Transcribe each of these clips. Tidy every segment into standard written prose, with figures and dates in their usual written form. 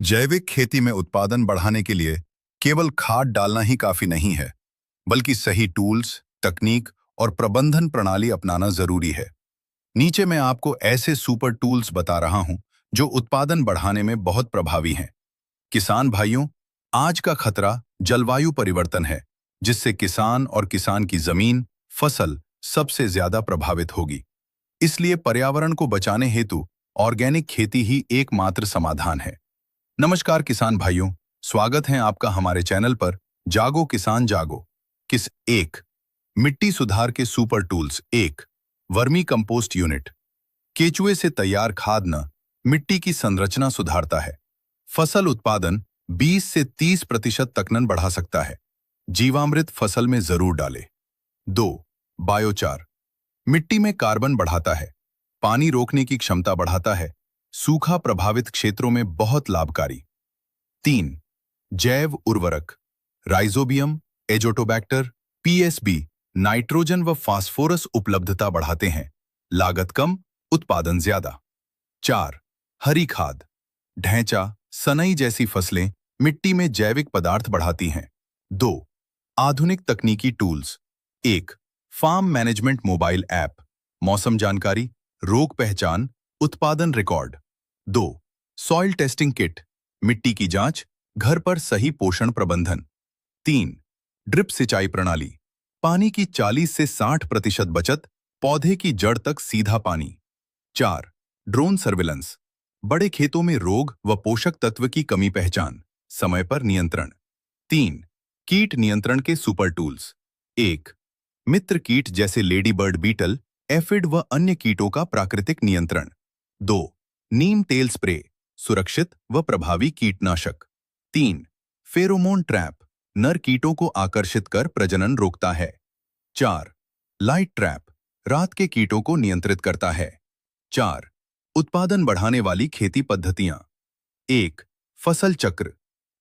जैविक खेती में उत्पादन बढ़ाने के लिए केवल खाद डालना ही काफी नहीं है, बल्कि सही टूल्स, तकनीक और प्रबंधन प्रणाली अपनाना जरूरी है। नीचे मैं आपको ऐसे सुपर टूल्स बता रहा हूं जो उत्पादन बढ़ाने में बहुत प्रभावी हैं। किसान भाइयों, आज का खतरा जलवायु परिवर्तन है, जिससे किसान और किसान की जमीन, फसल सबसे ज्यादा प्रभावित होगी। इसलिए पर्यावरण को बचाने हेतु ऑर्गेनिक खेती ही एकमात्र समाधान है। नमस्कार किसान भाइयों, स्वागत है आपका हमारे चैनल पर। जागो किसान जागो। किस एक मिट्टी सुधार के सुपर टूल्स। एक, वर्मी कंपोस्ट यूनिट। केचुए से तैयार खाद न मिट्टी की संरचना सुधारता है, फसल उत्पादन 20 से 30% तक बढ़ा सकता है। जीवामृत फसल में जरूर डालें। 2, बायोचार। मिट्टी में कार्बन बढ़ाता है, पानी रोकने की क्षमता बढ़ाता है, सूखा प्रभावित क्षेत्रों में बहुत लाभकारी। 3, जैव उर्वरक। राइजोबियम, एजोटोबैक्टर, पीएसबी नाइट्रोजन व फास्फोरस उपलब्धता बढ़ाते हैं, लागत कम, उत्पादन ज्यादा। 4, हरी खाद। ढैंचा, सनई जैसी फसलें मिट्टी में जैविक पदार्थ बढ़ाती हैं। 2, आधुनिक तकनीकी tools. 1, farm management mobile app. मौसम जानकारी, रोग पहचान, उत्पादन रिकॉर्ड। 2, soil testing kit. मिट्टी की जांच, घर पर सही पोषण प्रबंधन। 3, ड्रिप सिंचाई प्रणाली। पानी की 40 से 60% बचत, पौधे की जड़ तक सीधा पानी। 4, ड्रोन सर्विलेंस। बड़े खेतों में रोग व पोषक तत्व की कमी पहचान, समय पर नियंत्रण। 3, कीट नियंत्रण के सुपर टूल्स। 1, मित्र कीट जैसे लेडी बर्ड बीटल, एफिड व अन्य कीटों का प्राकृतिक नियंत्रण। 2, नीम तेल स्प्रे, सुरक्षित व प्रभावी कीटनाशक। 3, फेरोमोन ट्रैप, नर कीटों को आकर्षित कर प्रजनन रोकता है। 4, लाइट ट्रैप, रात के कीटों को नियंत्रित करता है। 4, उत्पादन बढ़ाने वाली खेती पद्धतियां। 1, फसल चक्र,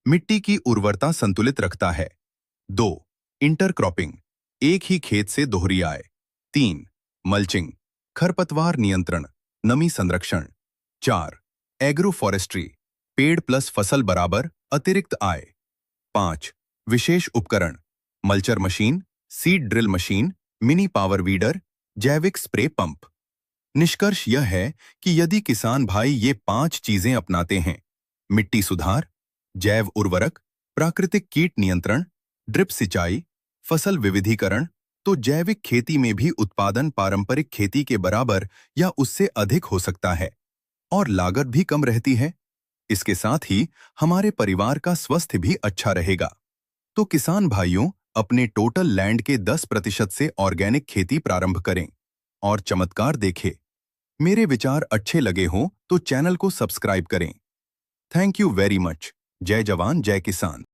मिट्टी की उर्वरता संतुलित रखता है। 2, इंटरक्रॉपिंग, एक ही खेत से दोहरी आय। 3, मल्चिंग, खरपतवार नियंत्रण, नमी संरक्षण। 4, एग्रो फॉरेस्ट्री, पेड़ प्लस फसल बराबर अतिरिक्त आय। 5, विशेष उपकरण, mulcher machine, seed drill machine, mini power weeder, जैविक स्प्रे पंप। निष्कर्ष यह है कि यदि किसान भाई ये 5 चीजें अपनाते हैं, मिट्टी सुधार, जैव उर्वरक, प्राकृतिक कीट नियंत्रण, ड्रिप सिंचाई, फसल विविधीकरण, तो जैविक खेती में भी उत्पादन पारंपरिक खेती के बराबर या उससे अधिक हो सकता है और लागत भी कम रहती है। इसके साथ ही हमारे परिवार का स्वास्थ्य भी अच्छा रहेगा। तो किसान भाइयों, अपने टोटल लैंड के 10% से ऑर्गेनिक खेती प्रारंभ करें और चमत्कार देखें। मेरे विचार अच्छे लगे हों तो चैनल को सब्सक्राइब करें। Thank you very much. जय जवान जय किसान।